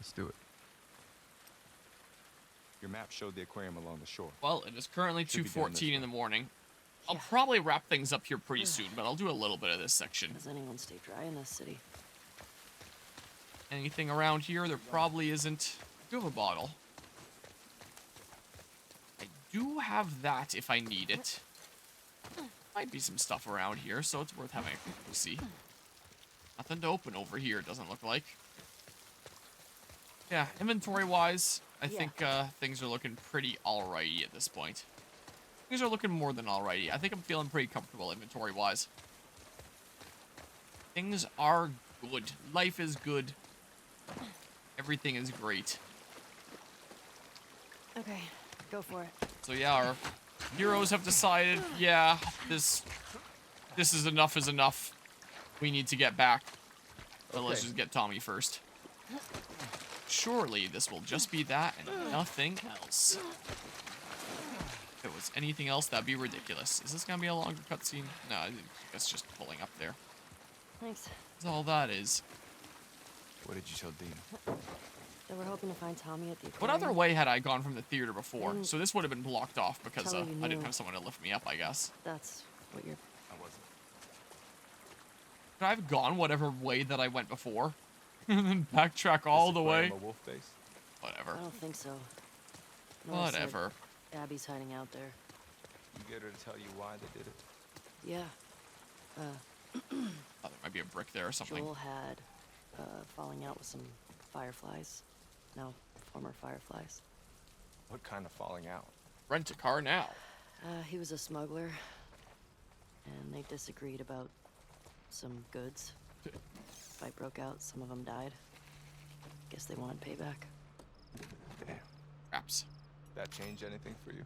Let's do it. Your map showed the aquarium along the shore. Well, it is currently Should be done this 2:14 in way. the morning. I'll Yeah. probably wrap things up here pretty soon, but I'll do a little bit of this section. Does anyone stay dry in this city? Anything around here? There probably isn't. I do have a bottle. I do have that if I need it. Might be some stuff around here, so it's worth having a quick see. Nothing to open over here, it doesn't look like. Yeah, inventory-wise, I think things are looking pretty alrighty at this point. Things are looking more than alrighty. I think I'm feeling pretty comfortable inventory-wise. Things are good. Life is good. Everything is great. Okay, go for it. So yeah, our heroes have decided, yeah, this is enough. We need to get back. But let's just get Tommy first. Surely this will just be that and nothing else. If it was anything else, that'd be ridiculous. Is this gonna be a longer cutscene? No, I think it's just pulling up there. Thanks. That's all that is. What did you tell Dina? So we're hoping to find Tommy at the What aquarium. other way had I gone from the theater before? Mm. So this would have been blocked off because Tell I her you didn't knew. have someone to lift me up, I guess. That's what you're... I wasn't. Could I have gone whatever way that I went before? And then backtrack all Is the way? aquarium a wolf face? Whatever. I don't think so. Nora said Whatever. Abby's hiding out there. You get her to tell you why they did it? Yeah. Oh, there might be a brick there or something. Joel had falling out with some fireflies. No, former fireflies. What kind of falling out? Rent a car now. He was a smuggler, and they disagreed about some goods. Fight broke out, some of them died. Guess they wanted payback. Damn. Craps. That change anything for you?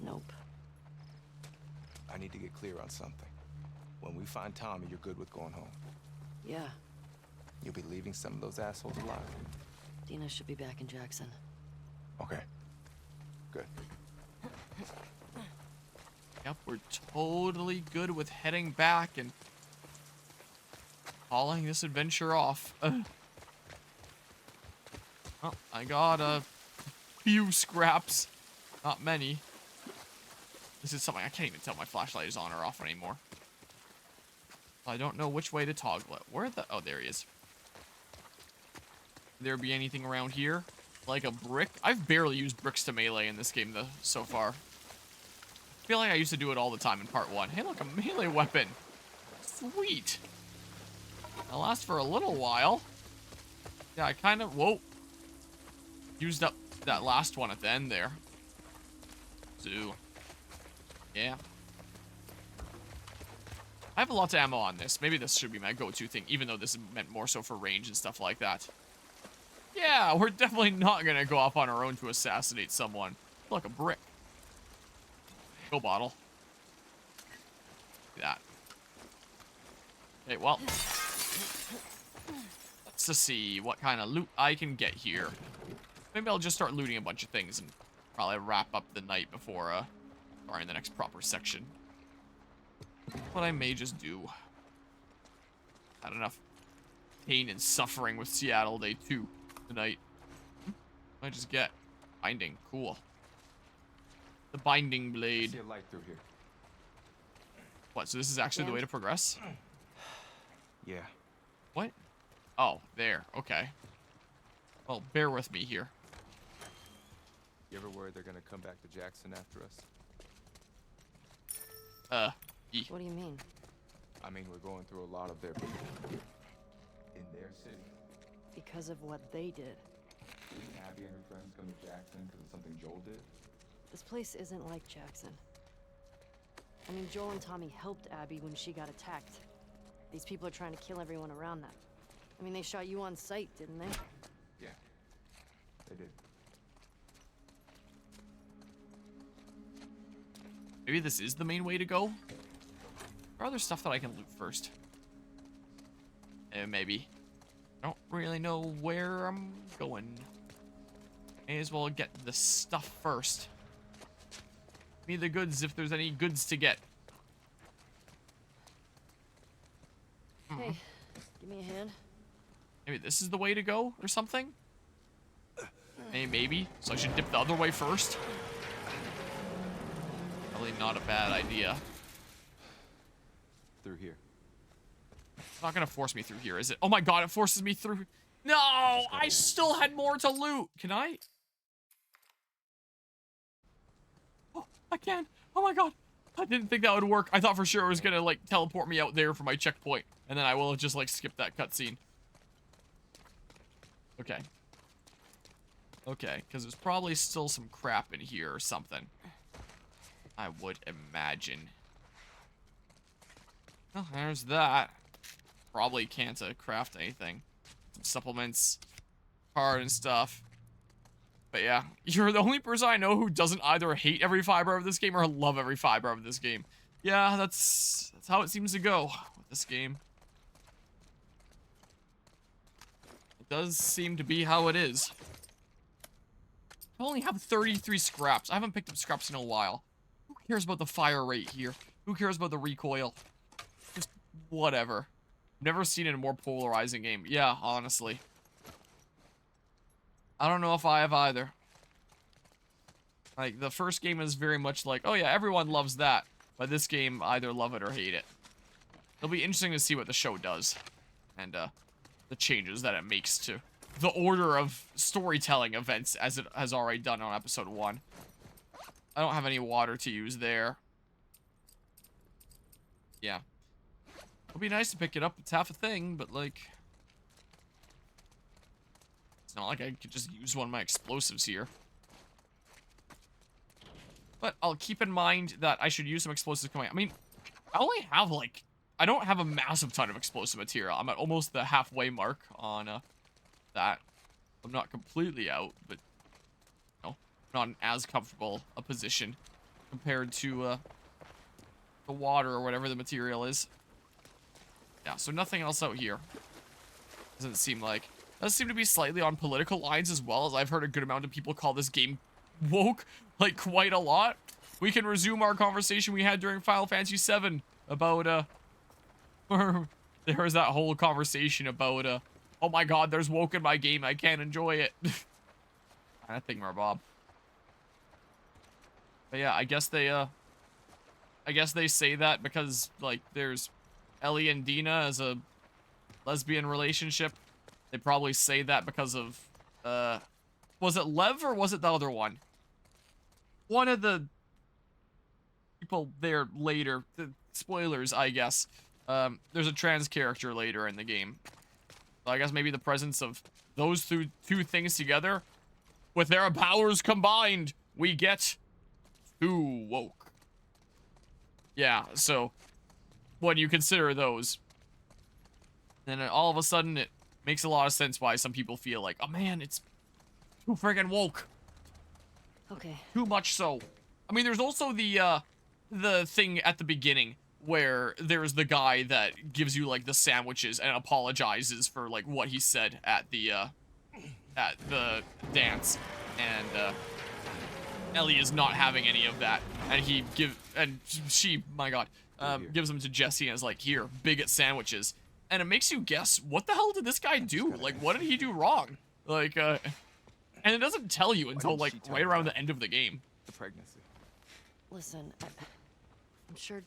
Nope. I need to get clear on something. When we find Tommy, you're good with going home. Yeah, You'll be leaving some of those assholes alive. Dina should be back in Jackson. Okay. Good. Yep, we're totally good with heading back and calling this adventure off. Well, I got a few scraps. Not many. This is something I can't even tell my flashlight is on or off anymore. I don't know which way to toggle it. Where the... Oh, there he is. There be anything around here? Like a brick? I've barely used bricks to melee in this game though, so far. I feel like I used to do it all the time in part 1. Hey, look, a melee weapon. Sweet. That'll last for a little while. Yeah, I kind of... Whoa. Used up that last one at the end there. So... Yeah. I have lots of ammo on this. Maybe this should be my go-to thing, even though this is meant more so for range and stuff like that. Yeah, we're definitely not gonna go off on our own to assassinate someone. Look, a brick. Go, bottle. Look at that. Okay, well. Let's just see what kind of loot I can get here. Maybe I'll just start looting a bunch of things and probably wrap up the night before, starting the next proper section. What I may just do. Had enough pain and suffering with Seattle Day 2 tonight. I just get binding. Cool. The binding I blade. see a light through here. What, so this is actually the way to progress? Yeah. What? Oh, there. Okay. Well, bear with me here. You ever worried they're gonna come back to Jackson after us? What do you mean? I mean, we're going through a lot of their people. In their city. Because of what they did. Didn't Abby and her friends come to Jackson because of something Joel did? This place isn't like Jackson. I mean, Joel and Tommy helped Abby when she got attacked. These people are trying to kill everyone around them. I mean, they shot you on sight, didn't they? Yeah. They did. Maybe this is the main way to go? Or other stuff that I can loot first? Maybe. I don't really know where I'm going. May as well get the stuff first. Give me the goods if there's any goods to get. Hey, give me a hand. Maybe this is the way to go or something? Maybe. So I should dip the other way first. Probably not a bad idea. Through here. It's not gonna force me through here, is it? Oh my god, it forces me through. No, I still had more to loot. Can I? Oh, I can. Oh my god. I didn't think that would work. I thought for sure it was gonna, like, teleport me out there for my checkpoint. And then I will have just, like, skipped that cutscene. Okay. Okay, because there's probably still some crap in here or something. I would imagine. Oh, there's that. Probably can't craft anything. Some supplements, card and stuff. But yeah, you're the only person I know who doesn't either hate every fiber of this game or love every fiber of this game. Yeah, that's how it seems to go with this game. It does seem to be how it is. I only have 33 scraps. I haven't picked up scraps in a while. Who cares about the fire rate here? Who cares about the recoil? Just whatever. Never seen a more polarizing game. Yeah, honestly. I don't know if I have either. Like, the first game is very much like, oh yeah, everyone loves that. But this game, either love it or hate it. It'll be interesting to see what the show does. And, the changes that it makes to the order of storytelling events as it has already done on episode 1. I don't have any water to use there. Yeah. It'll be nice to pick it up. It's half a thing, but, like... It's not like I could just use one of my explosives here. But I'll keep in mind that I should use some explosives coming. I mean, I only have, like... I don't have a massive ton of explosive material. I'm at almost the halfway mark on, that. I'm not completely out, but... No, not in as comfortable a position compared to, the water or whatever the material is. Yeah, so nothing else out here. Doesn't seem like. Does seem to be slightly on political lines as well, as I've heard a good amount of people call this game woke, like, quite a lot. We can resume our conversation we had during Final Fantasy VII about, there was that whole conversation about, oh my god, there's woke in my game, I can't enjoy it. Kind of thing, Bob. But yeah, I guess they say that because, like, there's Ellie and Dina as a lesbian relationship. They probably say that because of, was it Lev or was it the other one? One of the people there later, the spoilers, I guess. There's a trans character later in the game. So I guess maybe the presence of those two things together, with their powers combined, we get too woke. Yeah, so when you consider those, then all of a sudden it makes a lot of sense why some people feel like, oh man, it's too friggin' woke. Okay. Too much so. I mean, there's also the thing at the beginning where there's the guy that gives you, like, the sandwiches and apologizes for, like, what he said at the dance. And, Ellie is not having any of that. And she, my god, gives them to Jesse and is like, here, bigot sandwiches. And it makes you guess, what the hell did this guy do? Like, what did he do wrong? Like, and it doesn't tell you until, like, right around the end of the game. The pregnancy. Listen, I'm sure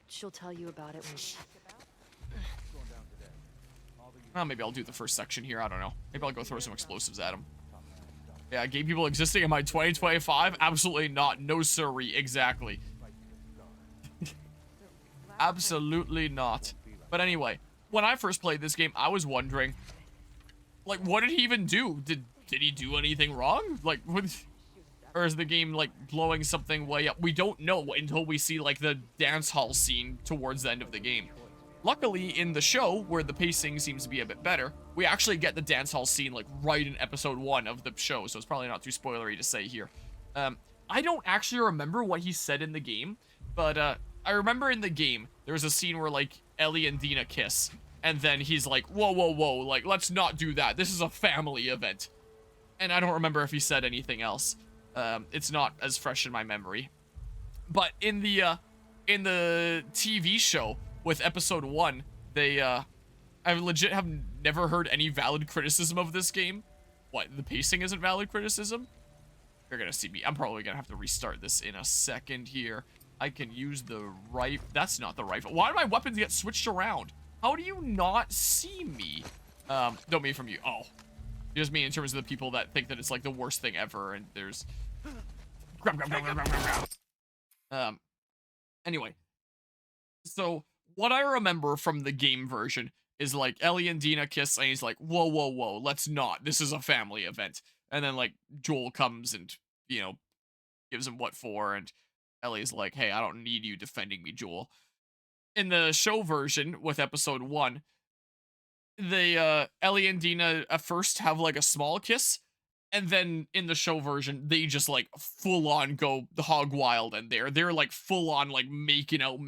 she'll tell you about it when she... Well, maybe I'll do the first section here, I don't know. Maybe I'll go throw some explosives at him. Yeah, gay people existing in my 2025? Absolutely not. No sirree, exactly. Absolutely not. But anyway, when I first played this game, I was wondering, like, what did he even do? Did he do anything wrong? Like, or is the game, like, blowing something way up? We don't know until we see, like, the dance hall scene towards the end of the game. Luckily, in the show, where the pacing seems to be a bit better, we actually get the dance hall scene, like, right in episode 1 of the show, so it's probably not too spoilery to say here. I don't actually remember what he said in the game, but, I remember in the game, there was a scene where, like, Ellie and Dina kiss, and then he's like, whoa, whoa, whoa, like, let's not do that. This is a family event. And I don't remember if he said anything else. It's not as fresh in my memory. But in the TV show with episode 1, they, I legit have never heard any valid criticism of this game. What, the pacing isn't valid criticism? You're gonna see me. I'm probably gonna have to restart this in a second here. I can use the rifle. That's not the rifle. Why do my weapons get switched around? How do you not see me? Don't mean from you. Oh. You just mean in terms of the people that think that it's like the worst thing ever and there's... Anyway. So, what I remember from the game version is like Ellie and Dina kiss and he's like, whoa, whoa, whoa, let's not. This is a family event. And then like Joel comes and, you know, gives him what for, and Ellie's like, hey, I don't need you defending me, Joel. In the show version with episode 1, they Ellie and Dina at first have like a small kiss, and then in the show version they just like full on go the hog wild, and they're like full on like making out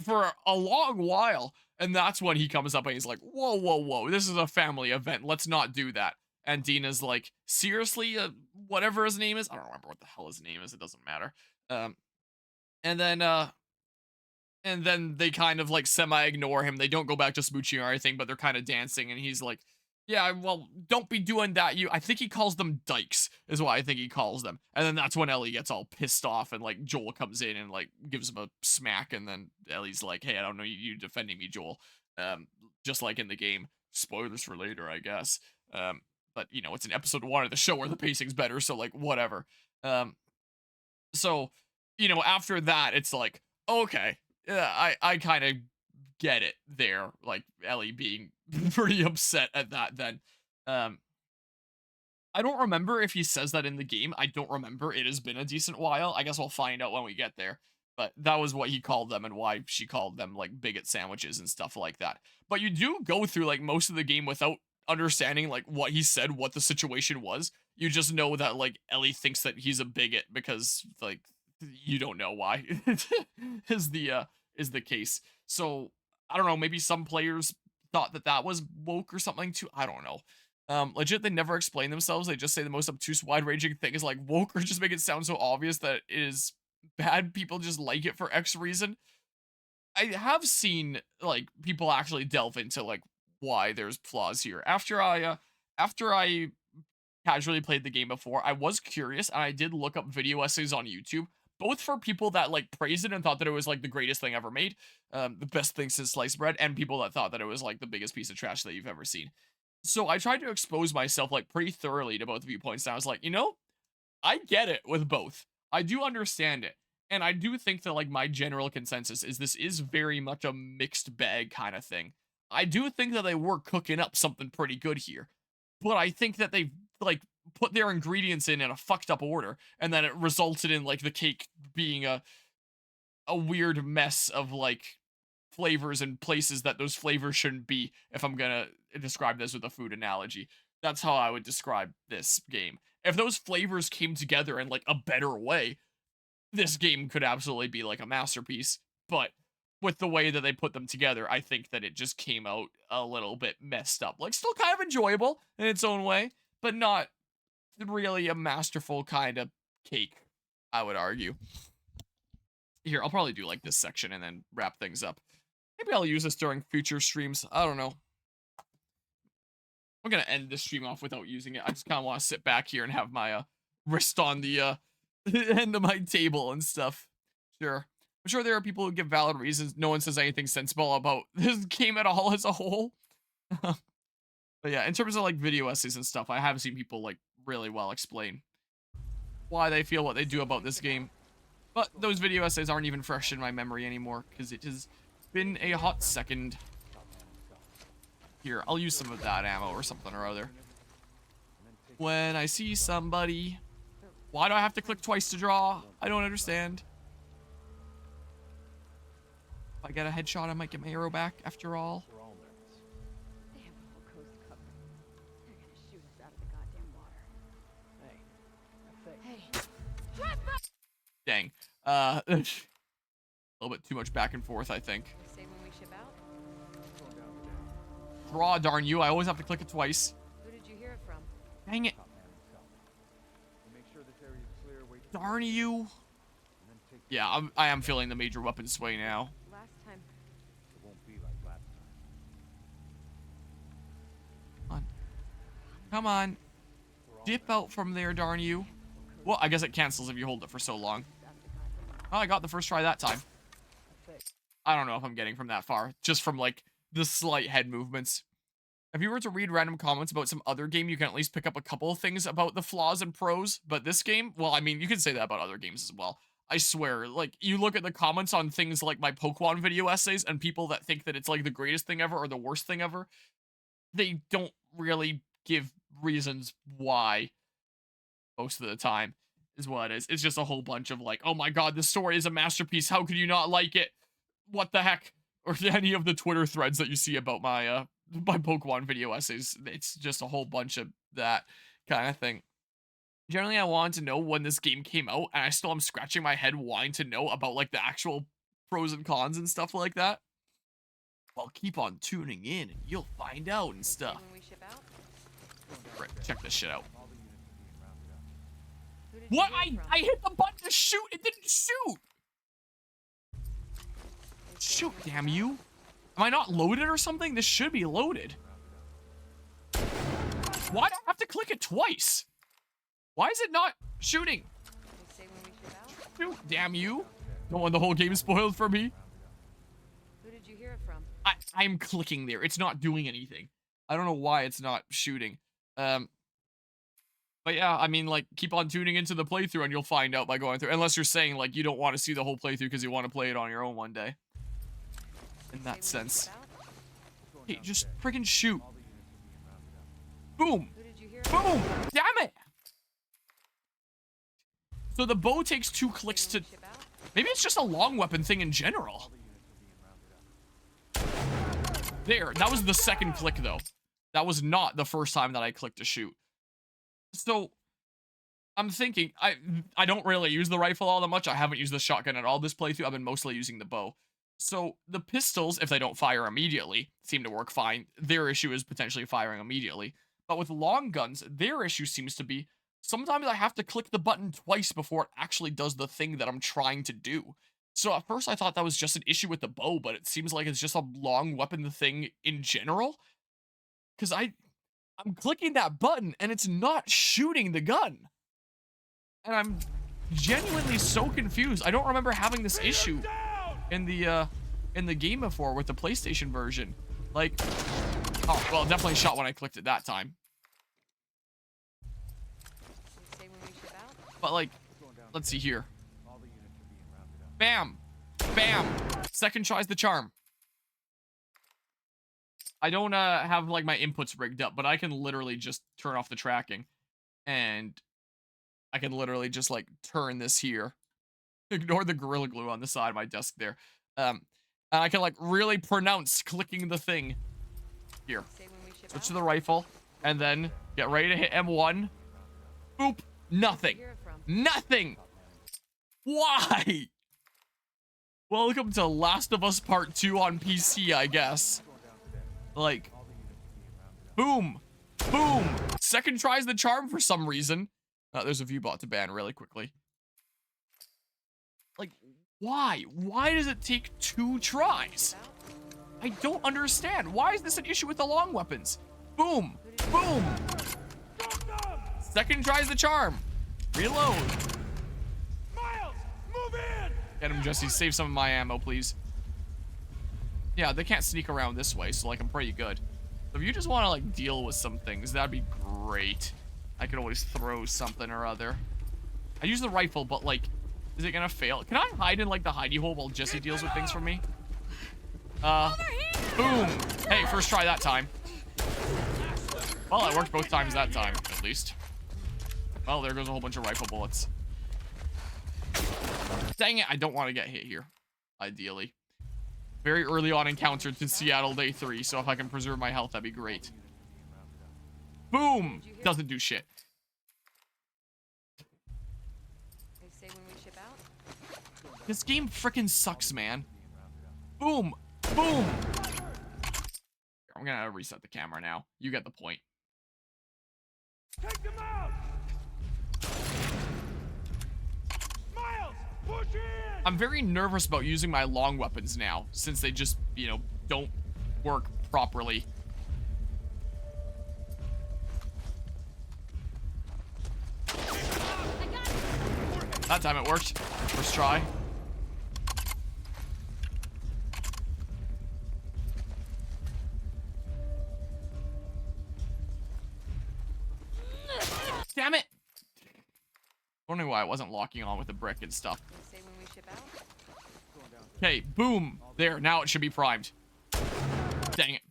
for a long while. And that's when he comes up and he's like, whoa, whoa, whoa, this is a family event, let's not do that. And Dina's like, seriously, whatever his name is, I don't remember what the hell his name is, it doesn't matter. And then they kind of like semi-ignore him. They don't go back to smooching or anything, but they're kind of dancing, and he's like, yeah, well, don't be doing that. I think he calls them dykes, is what I think he calls them. And then that's when Ellie gets all pissed off, and like Joel comes in and like gives him a smack, and then Ellie's like, hey, I don't know you defending me, Joel. Just like in the game. Spoilers for later, I guess. But, you know, it's in episode 1 of the show where the pacing's better, so, like, whatever. So, you know, after that, it's like, okay, I kind of get it there. Like, Ellie being pretty upset at that then. I don't remember if he says that in the game. I don't remember. It has been a decent while. I guess we'll find out when we get there. But that was what he called them and why she called them, like, bigot sandwiches and stuff like that. But you do go through, like, most of the game without understanding like what he said, what the situation was. You just know that like Ellie thinks that he's a bigot because like you don't know why is the case. So I don't know, maybe some players thought that that was woke or something too. I don't know. Legit, they never explain themselves. They just say the most obtuse, wide-ranging thing is like woke, or just make it sound so obvious that it is bad. People just like it for X reason. I have seen like people actually delve into like why there's flaws here. After I casually played the game before, I was curious, and I did look up video essays on YouTube, both for people that like praised it and thought that it was like the greatest thing ever made, the best thing since sliced bread, and people that thought that it was like the biggest piece of trash that you've ever seen. So I tried to expose myself like pretty thoroughly to both viewpoints, and I was like, you know, I get it with both. I do understand it. And I do think that like my general consensus is this is very much a mixed bag kind of thing. I do think that they were cooking up something pretty good here, but I think that they like put their ingredients in a fucked up order, and then it resulted in like the cake being a weird mess of like flavors and places that those flavors shouldn't be. If I'm gonna describe this with a food analogy, that's how I would describe this game. If those flavors came together in like a better way, this game could absolutely be like a masterpiece. But with the way that they put them together, I think that it just came out a little bit messed up. Like, still kind of enjoyable in its own way, but not really a masterful kind of cake, I would argue. Here, I'll probably do like this section and then wrap things up. Maybe I'll use this during future streams. I don't know. I'm gonna end this stream off without using it. I just kind of want to sit back here and have my wrist on the end of my table and stuff. Sure. I'm sure there are people who give valid reasons. No one says anything sensible about this game at all as a whole. But yeah, in terms of like video essays and stuff, I have seen people like really well explain why they feel what they do about this game. But those video essays aren't even fresh in my memory anymore because it has been a hot second. Here, I'll use some of that ammo or something or other. When I see somebody... Why do I have to click twice to draw? I don't understand. If I get a headshot, I might get my arrow back after all. Damn the whole coast covered. They're gonna shoot us out of the goddamn water. Hey. Dang. A little bit too much back and forth, I think. We say when we ship out? Draw, darn you. I always have to click it twice. Who did you hear it from? Dang it. Darn you. Yeah, I am feeling the major weapon sway now. Last time. Come on. Come on. Dip out from there, darn you. Well, I guess it cancels if you hold it for so long. Oh, I got the first try that time. I don't know if I'm getting from that far. Just from, like, the slight head movements. If you were to read random comments about some other game, you can at least pick up a couple of things about the flaws and pros. But this game, well, I mean, you can say that about other games as well. I swear, like, you look at the comments on things like my Pokemon video essays and people that think that it's, like, the greatest thing ever or the worst thing ever, they don't really give reasons why most of the time is what it is. It's just a whole bunch of, like, oh my god, this story is a masterpiece. How could you not like it? What the heck? Or any of the Twitter threads that you see about my, my Pokemon video essays. It's just a whole bunch of that kind of thing. Generally, I wanted to know when this game came out, and I still am scratching my head wanting to know about, like, the actual pros and cons and stuff like that. Well, keep on tuning in, and you'll find out and stuff. Right, check this shit out. What? I hit the button to shoot! It didn't shoot! Shoot, damn you. Am I not loaded or something? This should be loaded. Why do I have to click it twice? Why is it not shooting? Shoot, damn you. Don't want the whole game spoiled for me. Who did you hear it from? I'm clicking there. It's not doing anything. I don't know why it's not shooting. But yeah, I mean, like, keep on tuning into the playthrough and you'll find out by going through. Unless you're saying, like, you don't want to see the whole playthrough because you want to play it on your own one day. In that sense. Hey, just friggin' shoot. Boom. Boom. Damn it. So the bow takes 2 clicks to... Maybe it's just a long weapon thing in general. There. That was the second click, though. That was not the first time that I clicked to shoot. So, I'm thinking... I don't really use the rifle all that much. I haven't used the shotgun at all this playthrough. I've been mostly using the bow. So, the pistols, if they don't fire immediately, seem to work fine. Their issue is potentially firing immediately. But with long guns, their issue seems to be... Sometimes I have to click the button twice before it actually does the thing that I'm trying to do. So at first I thought that was just an issue with the bow, but it seems like it's just a long weapon thing in general. Because I'm clicking that button and it's not shooting the gun. And I'm genuinely so confused. I don't remember having this issue in the game before with the PlayStation version. Like, oh, well, definitely shot when I clicked it that time. But, like, let's see here. Bam! Bam! Second tries the charm. I don't have, like, my inputs rigged up, but I can literally just turn off the tracking. And I can literally just, like, turn this here. Ignore the Gorilla Glue on the side of my desk there. And I can, like, really pronounce clicking the thing. Here. Switch to the rifle. And then get ready to hit M1. Boop. Nothing. Nothing! Why? Welcome to Last of Us Part 2 on PC, I guess. Like, boom, boom. Second tries the charm for some reason. There's a view bot to ban really quickly. Like, why? Why does it take 2 tries? I don't understand. Why is this an issue with the long weapons? Boom, boom. Second tries the charm. Reload. Miles, move in. Get him, Jesse. Save some of my ammo, please. Yeah, they can't sneak around this way, so, like, I'm pretty good. So if you just want to, like, deal with some things, that'd be great. I could always throw something or other. I use the rifle, but, like, is it gonna fail? Can I hide in, like, the hidey hole while Jesse deals with things for me? Boom. Hey, first try that time. Well, it worked both times that time, at least. Well, there goes a whole bunch of rifle bullets. Dang it, I don't want to get hit here, ideally. Very early on encounter to Seattle Day 3, so if I can preserve my health, that'd be great. Boom! Doesn't do shit. This game frickin' sucks, man. Boom! Boom! I'm gonna reset the camera now. You get the point. Take them out! Miles, push in! I'm very nervous about using my long weapons now, since they just, you know, don't work properly. That time it worked. First try. Damn it! Wondering why I wasn't locking on with the brick and stuff. Say when we ship out? Okay, boom. There, now it should be primed. Dang it.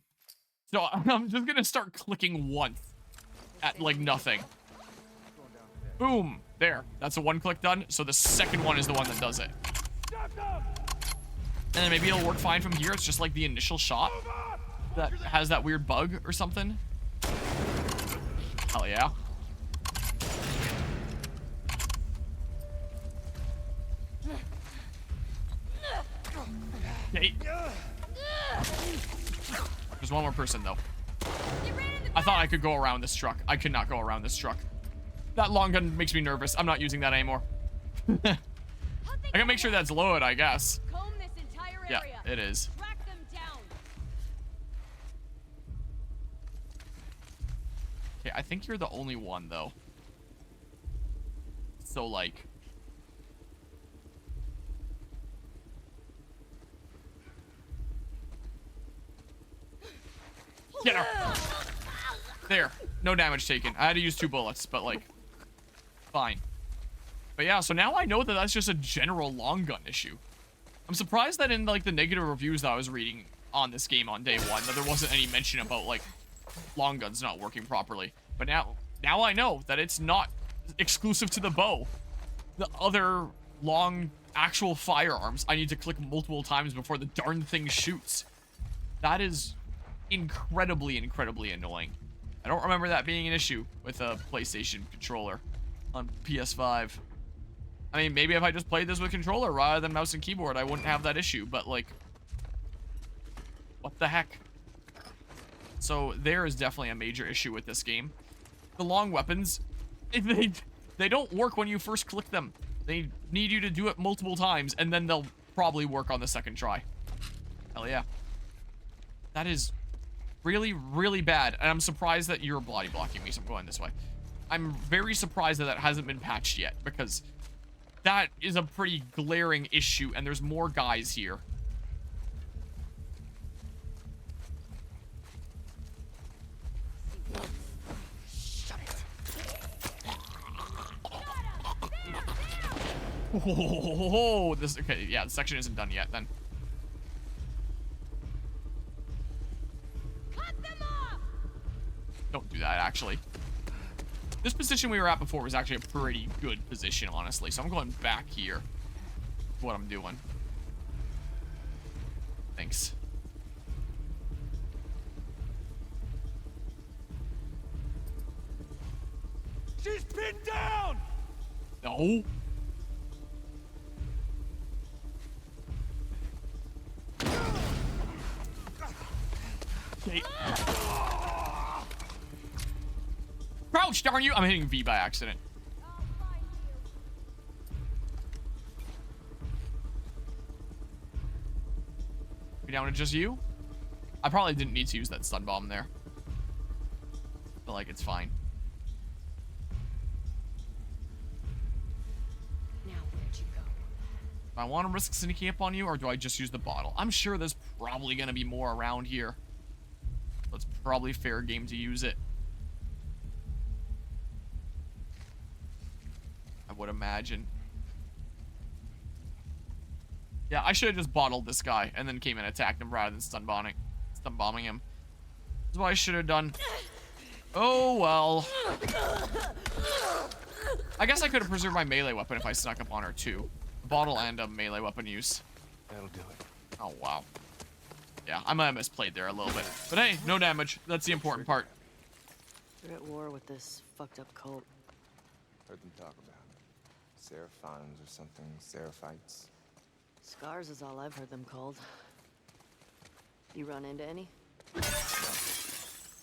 So I'm just gonna start clicking once at like nothing. Boom. There. That's a one click done. So the second one is the one that does it. And then maybe it'll work fine from here. It's just like the initial shot that has that weird bug or something. Hell yeah. Okay. There's one more person though. I thought I could go around this truck. I could not go around this truck. That long gun makes me nervous. I'm not using that anymore. I gotta make sure that's loaded, I guess. Comb this entire Yeah, area. it is. Track them down. Okay, I think you're the only one though. So like... Get her! There. No damage taken. I had to use 2 bullets, but like... Fine. But yeah, so now I know that that's just a general long gun issue. I'm surprised that in like the negative reviews that I was reading on this game on day 1, that there wasn't any mention about like long guns not working properly. But now I know that it's not exclusive to the bow. The other long actual firearms, I need to click multiple times before the darn thing shoots. That is incredibly, incredibly annoying. I don't remember that being an issue with a PlayStation controller on PS5. I mean, maybe if I just played this with controller rather than mouse and keyboard, I wouldn't have that issue, but like, what the heck? So there is definitely a major issue with this game. The long weapons, they don't work when you first click them. They need you to do it multiple times, and then they'll probably work on the second try. Hell yeah. That is really, really bad, and I'm surprised that you're body blocking me, so I'm going this way. I'm very surprised that that hasn't been patched yet, because that is a pretty glaring issue, and there's more guys here. Shut it. Oh, this, okay, yeah, the section isn't done yet, then. Cut them off. Don't do that, actually. This position we were at before was actually a pretty good position, honestly. So I'm going back here. What I'm doing. Thanks. She's pinned down! No. Okay. Crouch, darn you! I'm hitting V by accident. I'll find you. Be down to just you? I probably didn't need to use that stun bomb there. But like, it's fine. Now where'd you go? Do I want to risk sneaking up on you, or do I just use the bottle? I'm sure there's probably going to be more around here. So it's probably fair game to use it. I would imagine. Yeah, I should have just bottled this guy and then came and attacked him rather than stun bombing him. That's what I should have done. Oh, well. I guess I could have preserved my melee weapon if I snuck up on her, too. A bottle and a melee weapon use. That'll do it. Oh, wow. Yeah, I might have misplayed there a little bit. But hey, no damage. That's the important part. They're at war with this fucked up cult. Heard them talk about it. Seraphons or something. Seraphites. Scars is all I've heard them called. You run into any?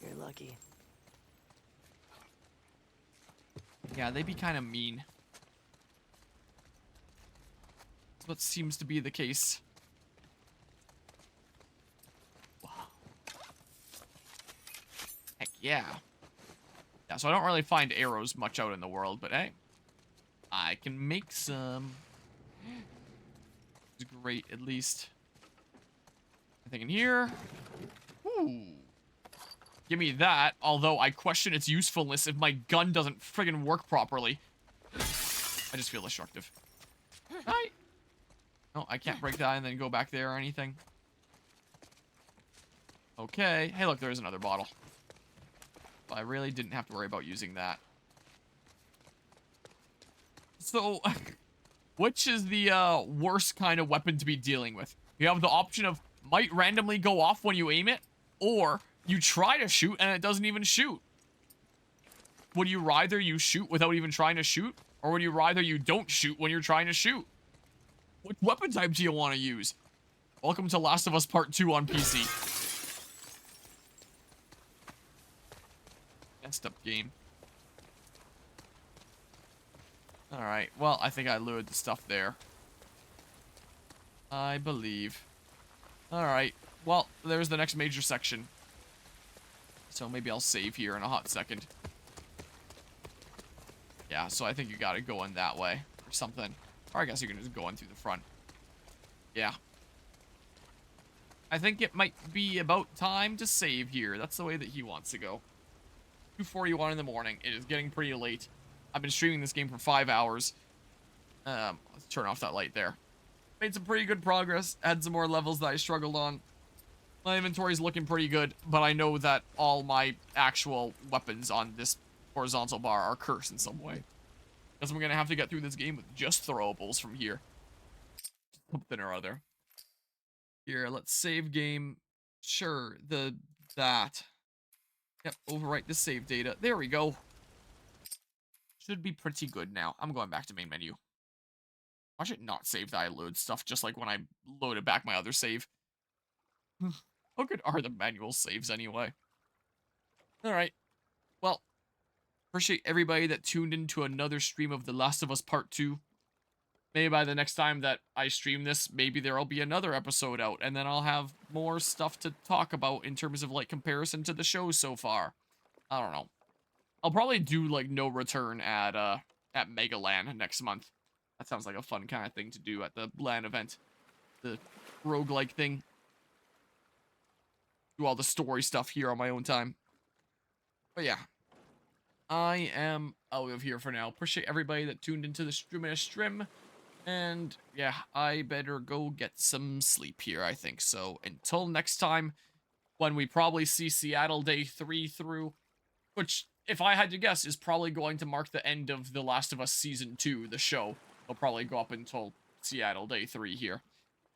You're lucky. Yeah, they be kind of mean. That's what seems to be the case. Wow. Heck yeah. Yeah, so I don't really find arrows much out in the world, but hey. I can make some. It's great, at least. Anything in here? Ooh. Give me that, although I question its usefulness if my gun doesn't friggin' work properly. I just feel destructive. Right? No, I can't break that and then go back there or anything. Okay. Hey, look, there's another bottle. I really didn't have to worry about using that. So, which is the worst kind of weapon to be dealing with? You have the option of might randomly go off when you aim it, or you try to shoot and it doesn't even shoot. Would you rather you shoot without even trying to shoot, or would you rather you don't shoot when you're trying to shoot? What weapon type do you want to use? Welcome to Last of Us Part 2 on PC. Messed up game. Alright, well, I think I lured the stuff there. I believe. Alright, well, there's the next major section. So maybe I'll save here in a hot second. Yeah, so I think you gotta go in that way or something. Or I guess you can just go in through the front. Yeah. I think it might be about time to save here. That's the way that he wants to go. 2:41 in the morning. It is getting pretty late. I've been streaming this game for 5 hours. Let's turn off that light there. Made some pretty good progress. Had some more levels that I struggled on. My inventory's looking pretty good, but I know that all my actual weapons on this horizontal bar are cursed in some way. Guess I'm gonna have to get through this game with just throwables from here. Something or other. Here, let's save game. Sure, that. Yep, overwrite the save data. There we go. Should be pretty good now. I'm going back to main menu. Watch it not save that I load stuff just like when I loaded back my other save. How good are the manual saves anyway? Alright. Well, appreciate everybody that tuned into another stream of The Last of Us Part 2. Maybe by the next time that I stream this, maybe there'll be another episode out, and then I'll have more stuff to talk about in terms of, like, comparison to the show so far. I don't know. I'll probably do, like, no return at Megaland next month. That sounds like a fun kind of thing to do at the LAN event. The roguelike thing. Do all the story stuff here on my own time. But yeah. I am out of here for now. Appreciate everybody that tuned into the stream. And yeah, I better go get some sleep here, I think. So until next time, when we probably see Seattle Day 3 through, which, if I had to guess, is probably going to mark the end of The Last of Us Season 2, the show. It'll probably go up until Seattle Day 3 here.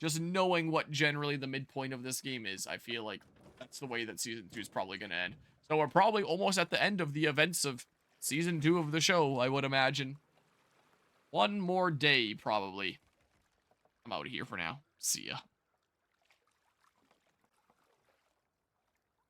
Just knowing what generally the midpoint of this game is, I feel like that's the way that Season 2 is probably going to end. So we're probably almost at the end of the events of Season 2 of the show, I would imagine. One more day, probably. I'm out of here for now. See ya.